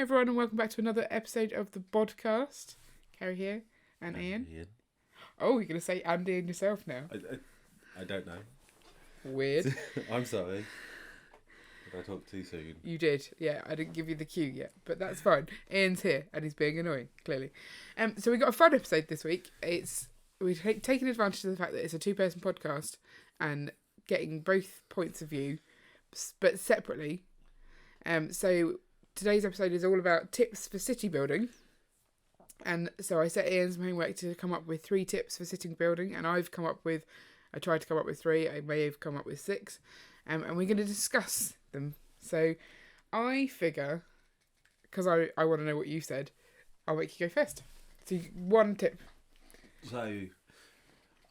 everyone, and welcome back to another episode of the Bodcast. Carrie here, and Ian. Oh, you're going to say Andy and yourself now? I don't know. Weird. I'm sorry. Did I talk too soon? You did, yeah. I didn't give you the cue yet, but that's fine. Ian's here, and he's being annoying, clearly. So we got a fun episode this week. We've taken advantage of the fact that it's a two-person podcast and getting both points of view, but separately. So today's episode is all about tips for city building. And so I set Ian some homework to come up with 3 tips for city building, and I tried to come up with 3. I may have come up with 6, and we're going to discuss them. So I figure, because I want to know what you said, I'll make you go first. So 1 tip. So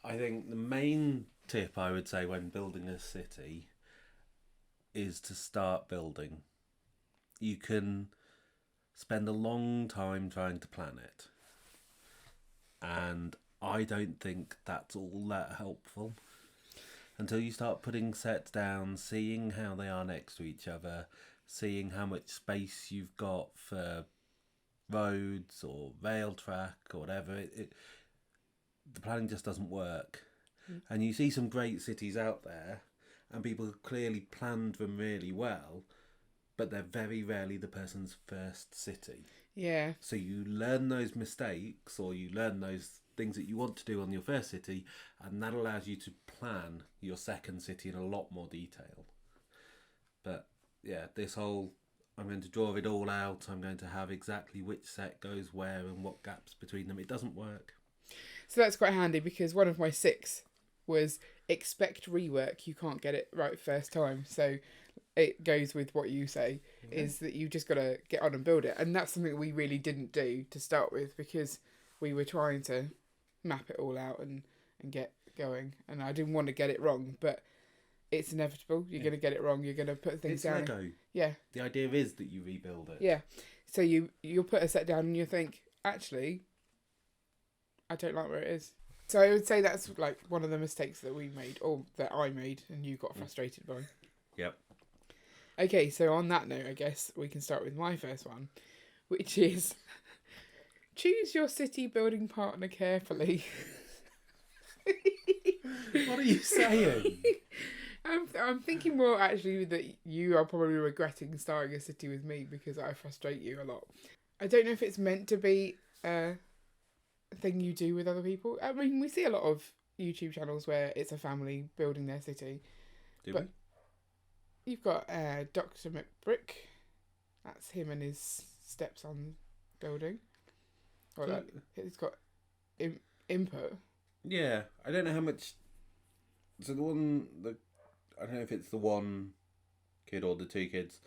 I think the main tip I would say when building a city is to start building. You can spend a long time trying to plan it, and I don't think that's all that helpful until you start putting sets down, seeing how they are next to each other, seeing how much space you've got for roads or rail track or whatever. The planning just doesn't work. And you see some great cities out there and people have clearly planned them really well, but they're very rarely the person's first city. Yeah. So you learn those mistakes, or you learn those things that you want to do on your first city, and that allows you to plan your second city in a lot more detail. But yeah, this whole, I'm going to draw it all out, I'm going to have exactly which set goes where and what gaps between them, it doesn't work. So that's quite handy, because one of my 6 was expect rework. You can't get it right first time. So it goes with what you say, is that you just got to get on and build it. And that's something we really didn't do to start with, because we were trying to map it all out and get going. And I didn't want to get it wrong, but it's inevitable. You're going to get it wrong. You're going to put things down. Lego. Yeah. The idea is that you rebuild it. Yeah. So you'll put a set down and you think, actually, I don't like where it is. So I would say that's like one of the mistakes that we made, or that I made, and you got frustrated by. Yep. Okay, so on that note, I guess we can start with my first one, which is choose your city building partner carefully. What are you saying? I'm thinking more actually that you are probably regretting starting a city with me, because I frustrate you a lot. I don't know if it's meant to be a thing you do with other people. I mean, we see a lot of YouTube channels where it's a family building their city. Do we? You've got Dr. McBrick. That's him and his stepson building. Or like, he's got input. Yeah, I don't know how much. So I don't know if it's the one kid or the 2 kids.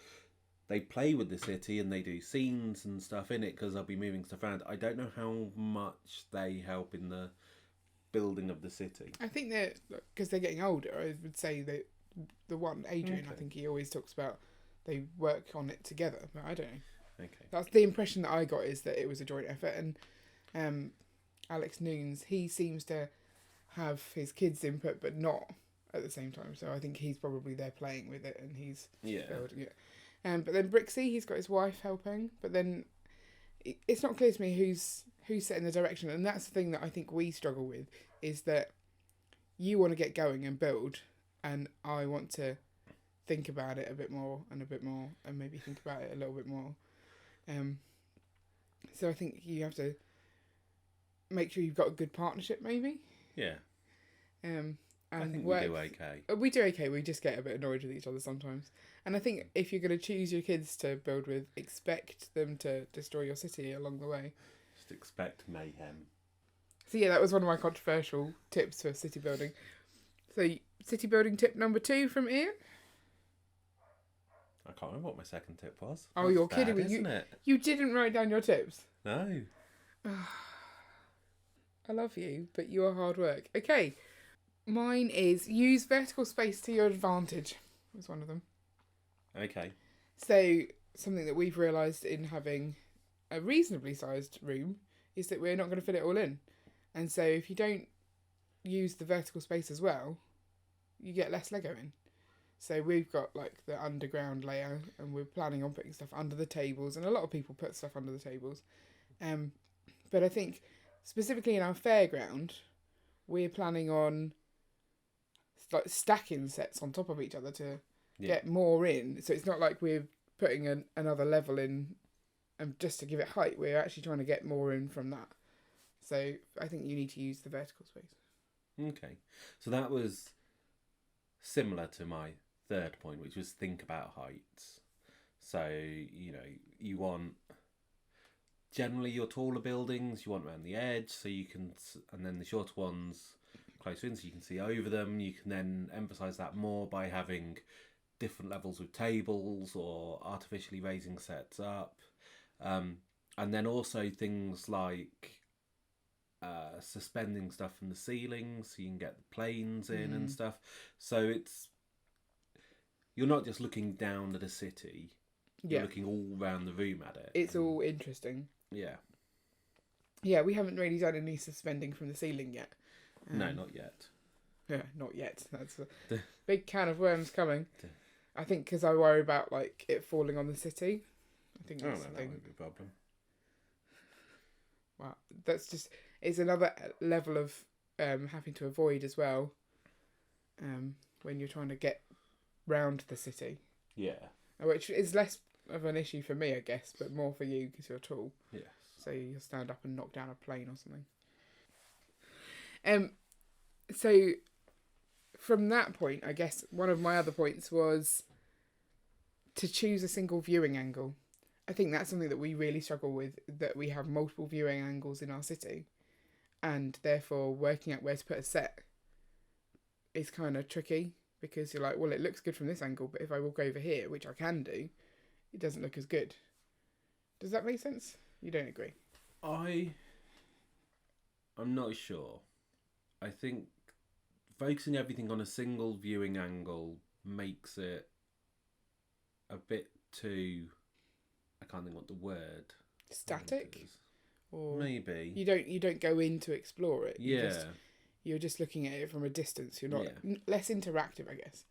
They play with the city and they do scenes and stuff in it because they'll be moving stuff around. I don't know how much they help in the building of the city. I think that because they're getting older, I would say that the one, Adrian, okay. I think he always talks about they work on it together, but I don't know. Okay. That's the impression that I got, is that it was a joint effort. And Alex Noons, he seems to have his kids' input, but not at the same time. So I think he's probably there playing with it and he's building it. But then Brixie, he's got his wife helping, but then it's not clear to me who's setting the direction. And that's the thing that I think we struggle with, is that you want to get going and build, and I want to think about it a bit more, and maybe think about it a little bit more. So I think you have to make sure you've got a good partnership, maybe. Yeah. And I think we do okay. We do okay. We just get a bit annoyed with each other sometimes. And I think if you're going to choose your kids to build with, expect them to destroy your city along the way. Just expect mayhem. So yeah, that was one of my controversial tips for city building. So city building tip number 2 from Ian. I can't remember what my second tip was. Oh, you're kidding me. Isn't it? You didn't write down your tips? No. I love you, but you are hard work. Okay. Mine is use vertical space to your advantage. Was one of them. Okay. So something that we've realised in having a reasonably sized room is that we're not going to fit it all in. And so if you don't use the vertical space as well, you get less Lego in. So we've got like the underground layer, and we're planning on putting stuff under the tables, and a lot of people put stuff under the tables. But I think specifically in our fairground, we're planning on like stacking sets on top of each other to get more in. So it's not like we're putting another level in, and just to give it height, we're actually trying to get more in from that. So I think you need to use the vertical space. Okay, so that was similar to my third point, which was think about heights. So you want generally your taller buildings, you want around the edge, so you can, and then the shorter ones closer in, so you can see over them. You can then emphasize that more by having different levels with tables or artificially raising sets up, and then also things like suspending stuff from the ceiling, so you can get the planes in and stuff. So you're not just looking down at a city, you're looking all around the room at it. It's all interesting. Yeah, we haven't really done any suspending from the ceiling yet. No, not yet. Yeah, not yet. That's a big can of worms coming. I think because I worry about like it falling on the city. I think that's the thing. That won't be a problem. Wow, it's another level of having to avoid as well. When you're trying to get round the city. Yeah. Which is less of an issue for me, I guess, but more for you because you're tall. Yes. So you'll stand up and knock down a plane or something. So from that point, I guess one of my other points was to choose a single viewing angle. I think that's something that we really struggle with, that we have multiple viewing angles in our city, and therefore working out where to put a set is kind of tricky, because you're like, well, it looks good from this angle, but if I walk over here, which I can do, it doesn't look as good. Does that make sense? You don't agree? I'm not sure. I think focusing everything on a single viewing angle makes it a bit too, I can't think what the word static is. Or maybe you don't go in to explore it. Yeah, you're just looking at it from a distance. You're not less interactive, I guess.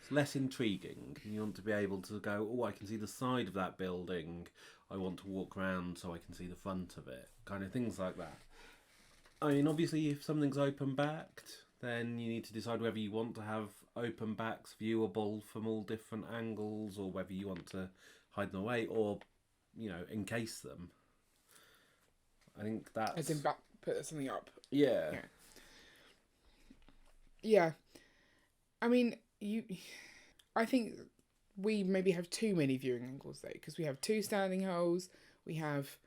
It's less intriguing. You want to be able to go, oh, I can see the side of that building. I want to walk around so I can see the front of it. Kind of things like that. I mean, obviously, if something's open backed, then you need to decide whether you want to have open backs viewable from all different angles, or whether you want to hide them away, or encase them. I think that's as in put something up. Yeah. I mean, I think we maybe have too many viewing angles though, because we have two standing holes. We have,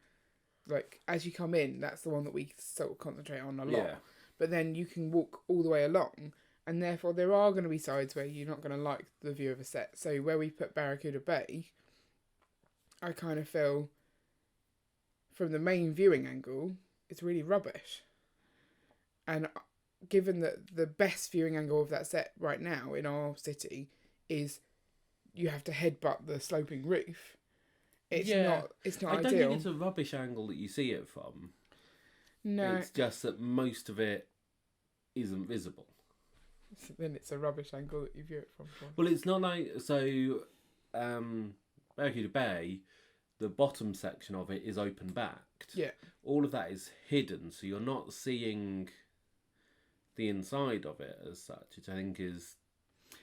like, as you come in, that's the one that we sort of concentrate on a lot. Yeah. But then you can walk all the way along, and therefore there are going to be sides where you're not going to like the view of a set. So where we put Barracuda Bay, I kind of feel from the main viewing angle, it's really rubbish. And given that the best viewing angle of that set right now in our city is you have to headbutt the sloping roof, it's not I ideal. don't think it's a rubbish angle that you see it from. No. It's just that most of it isn't visible. So then it's a rubbish angle that you view it from. Well, it's not like... So, Barracuda Bay, the bottom section of it is open backed. Yeah. All of that is hidden, so you're not seeing the inside of it as such, which I think is...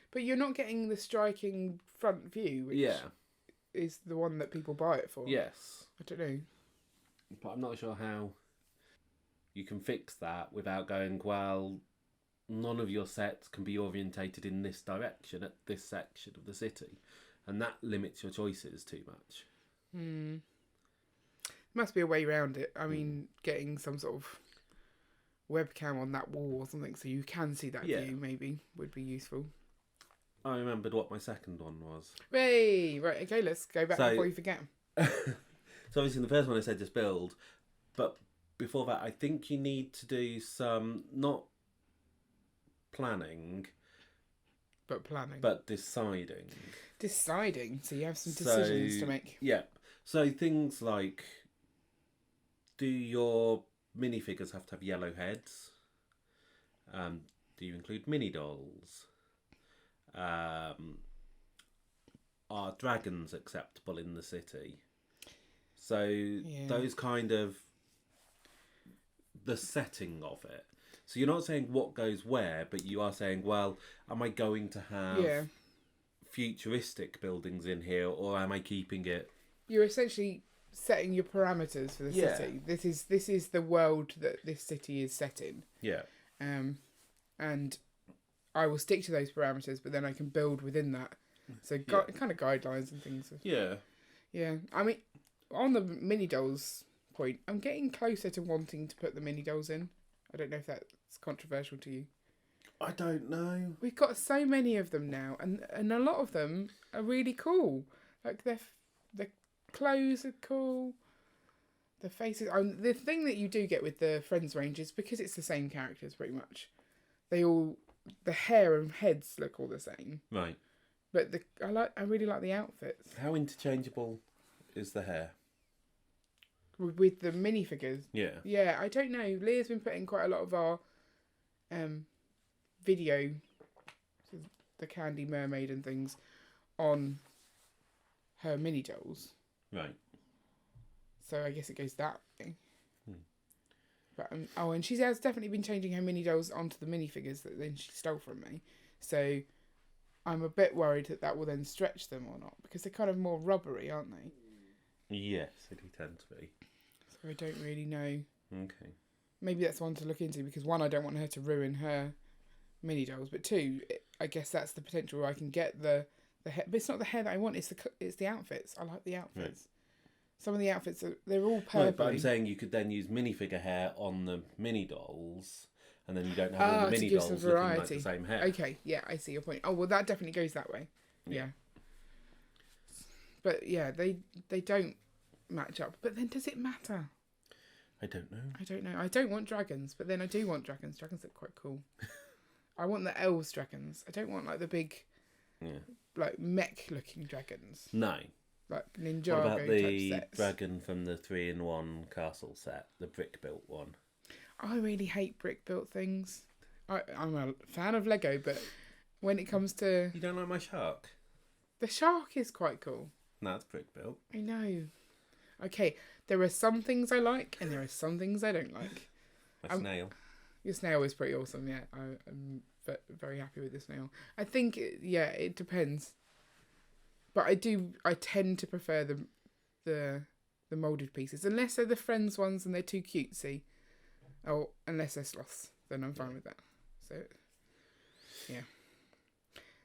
But you're not getting the striking front view, which is the one that people buy it for. Yes. I don't know. But I'm not sure how you can fix that without going, well, none of your sets can be orientated in this direction at this section of the city. And that limits your choices too much. Must be a way around it. I mean, getting some sort of webcam on that wall or something so you can see that view maybe would be useful. I remembered what my second one was. Hey, right, okay, let's go back before you forget. So obviously the first one I said just build, but before that I think you need to do some, not planning, but deciding. So you have some decisions to make. Yeah. So things like, do your minifigures have to have yellow heads? Do you include mini dolls? are dragons acceptable in the city? So those kind of the setting of it. So you're not saying what goes where, but you are saying, well, am I going to have futuristic buildings in here, or am I keeping it? You're essentially setting your parameters for the city. This is the world that this city is set in. Yeah. And I will stick to those parameters, but then I can build within that. So kind of guidelines and things. Yeah. Yeah. I mean, on the mini dolls point, I'm getting closer to wanting to put the mini dolls in. I don't know if that's controversial to you. I don't know. We've got so many of them now, and a lot of them are really cool. Like the clothes are cool. The faces. The thing that you do get with the Friends range is because it's the same characters pretty much. The hair and heads look all the same. Right. But I really like the outfits. How interchangeable is the hair? With the minifigures. Yeah. Yeah, I don't know. Leah's been putting quite a lot of our video, the Candy Mermaid and things, on her mini dolls. Right. So I guess it goes that way. But and she has definitely been changing her mini dolls onto the minifigures that then she stole from me. So I'm a bit worried that will then stretch them or not, because they're kind of more rubbery, aren't they? Yes, they do tend to be. So I don't really know. Okay. Maybe that's one to look into, because one, I don't want her to ruin her mini dolls, but two, I guess that's the potential where I can get the hair. But it's not the hair that I want. It's the outfits. I like the outfits. Right. Some of the outfits they're all purpley. No, but I'm saying you could then use minifigure hair on the mini dolls, and then you don't have all the mini dolls looking like the same hair. Okay, yeah, I see your point. Oh well, that definitely goes that way. Yeah. But yeah, they don't match up. But then does it matter? I don't know. I don't want dragons, but then I do want dragons. Dragons look quite cool. I want the elves dragons. I don't want like the big, like mech looking dragons. No. Like Ninjago what about the type sets. dragon from the 3-in-1 castle set, the brick built one? I really hate brick built things. I'm a fan of Lego, but when it comes to... You don't like my shark? The shark is quite cool. No, it's brick built. I know. Okay, there are some things I like, and there are some things I don't like. My snail. Your snail is pretty awesome, yeah. I'm very happy with the snail. I think, it depends. But I tend to prefer the moulded pieces. Unless they're the Friends ones and they're too cutesy. Or unless they're sloths, then I'm fine with that. So, yeah.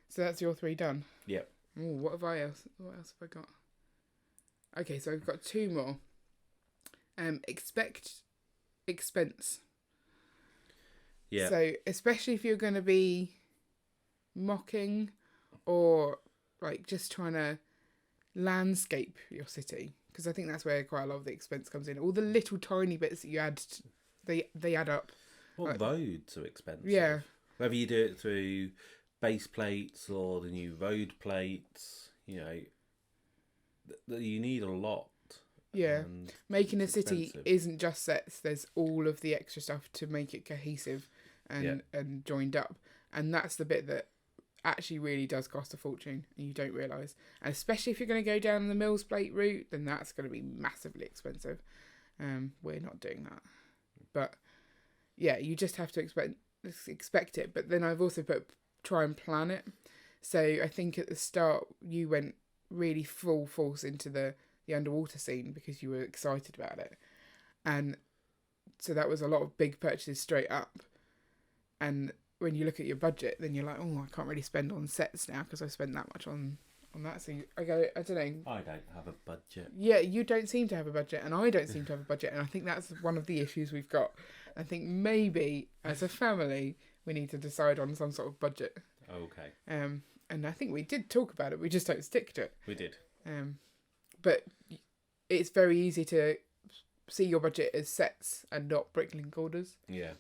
So that's your 3 done? Yep. Oh, what else have I got? Okay, so I've got 2 more. Expect expense. Yeah. So, especially if you're going to be mocking or like just trying to landscape your city, because I think that's where quite a lot of the expense comes in. All the little tiny bits that you add, they add up. Well, roads are expensive. Yeah. Whether you do it through base plates or the new road plates, you need a lot. Yeah. Making a city isn't just sets. There's all of the extra stuff to make it cohesive and joined up. And that's the bit that actually really does cost a fortune and you don't realise. And especially if you're going to go down the Mills plate route, then that's going to be massively expensive. We're not doing that. But yeah, you just have to expect it. But then I've also try and plan it. So I think at the start you went really full force into the underwater scene because you were excited about it. And so that was a lot of big purchases straight up. And when you look at your budget, then you're like, oh, I can't really spend on sets now because I've spent that much on that. So I don't know. I don't have a budget. Yeah, you don't seem to have a budget, and I don't seem to have a budget. And I think that's one of the issues we've got. I think maybe as a family, we need to decide on some sort of budget. Okay. And I think we did talk about it. We just don't stick to it. We did. But it's very easy to see your budget as sets and not bricklink orders. Yeah.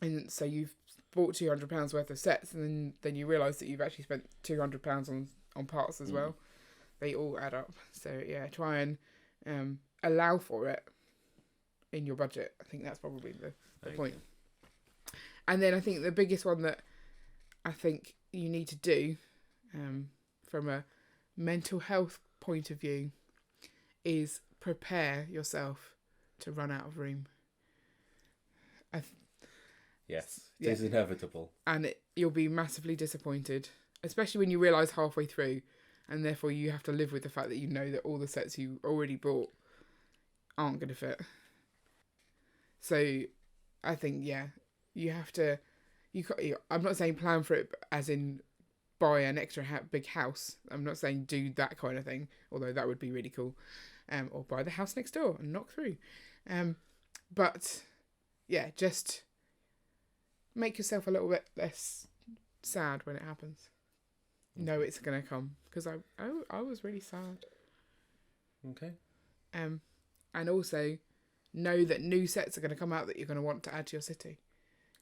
And so you've bought £200 worth of sets, and then you realise that you've actually spent £200 on parts as well. They all add up. So yeah, try and allow for it in your budget. I think that's probably the point. And then I think the biggest one that I think you need to do, from a mental health point of view, is prepare yourself to run out of room. Yes, it is inevitable. And you'll be massively disappointed, especially when you realise halfway through, and therefore you have to live with the fact that you know that all the sets you already bought aren't going to fit. So I think, you have to... I'm not saying plan for it as in buy an extra big house. I'm not saying do that kind of thing, although that would be really cool. Or buy the house next door and knock through. But yeah, just make yourself a little bit less sad when it happens. Know it's going to come, because I was really sad. Okay. And also know that new sets are going to come out that you're going to want to add to your city.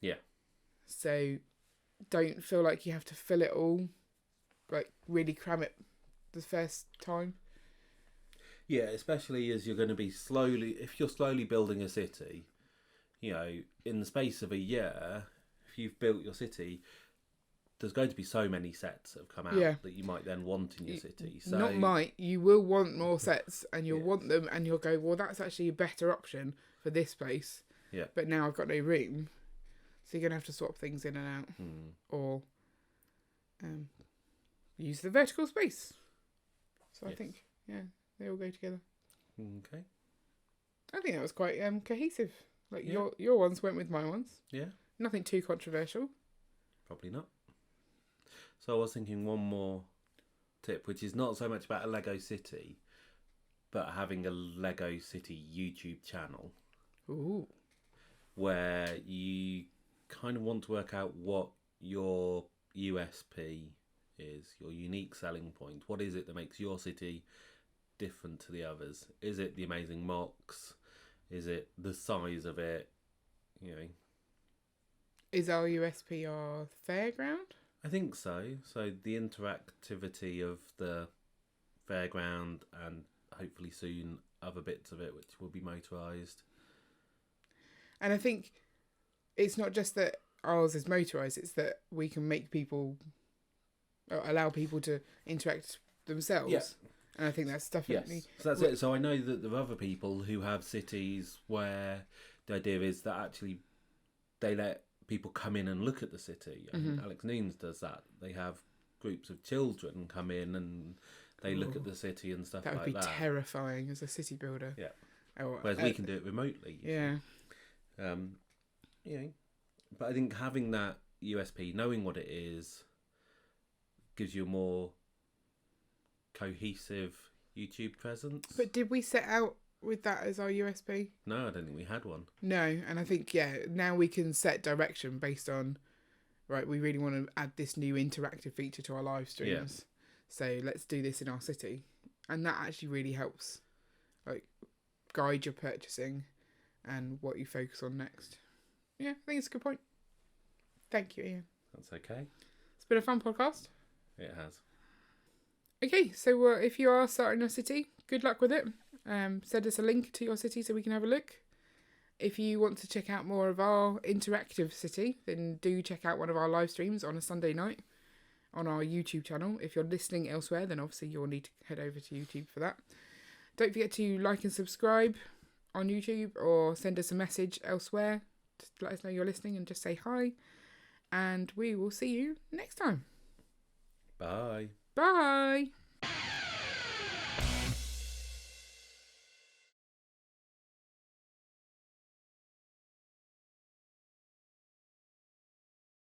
Yeah. So don't feel like you have to fill it all, like really cram it the first time. Yeah, especially as you're going to be if you're slowly building a city, in the space of a year, if you've built your city, there's going to be so many sets that have come out that you might then want in your city. So you will want more sets, and you'll want them, and you'll go, well, that's actually a better option for this space. Yeah. But now I've got no room, so you're going to have to swap things in and out, or use the vertical space. So I think, they all go together. Okay. I think that was quite cohesive. Like your ones went with my ones. Yeah. Nothing too controversial. Probably not. So I was thinking one more tip, which is not so much about a Lego city, but having a Lego City YouTube channel. Ooh. Where you kind of want to work out what your USP is, your unique selling point. What is it that makes your city different to the others? Is it the amazing mocks? Is it the size of it? Is our USP our fairground? I think so. So the interactivity of the fairground, and hopefully soon other bits of it which will be motorised. And I think it's not just that ours is motorised, it's that we can make people, allow people to interact themselves. Yeah. And I think that's definitely... Yes, so that's it. So I know that there are other people who have cities where the idea is that actually they let people come in and look at the city. Alex Noons does that. They have groups of children come in and they look at the city and stuff like that. That would be terrifying as a city builder. Yeah. Whereas we can do it remotely. Yeah. But I think having that USP, knowing what it is, gives you a more cohesive YouTube presence. But did we set out with that as our USP? No, I don't think we had one. No, and I think, now we can set direction based on, right, we really want to add this new interactive feature to our live streams. So let's do this in our city. And that actually really helps, like, guide your purchasing and what you focus on next. Yeah, I think it's a good point. Thank you, Ian. That's okay. It's been a fun podcast. It has. Okay, so if you are starting a city, good luck with it. Send us a link to your city so we can have a look. If you want to check out more of our interactive city, then do check out one of our live streams on a Sunday night on our YouTube channel. If you're listening elsewhere, then obviously you'll need to head over to YouTube for that. Don't forget to like and subscribe on YouTube, or send us a message elsewhere to let us know you're listening and just say hi. And we will see you next time. Bye. Bye.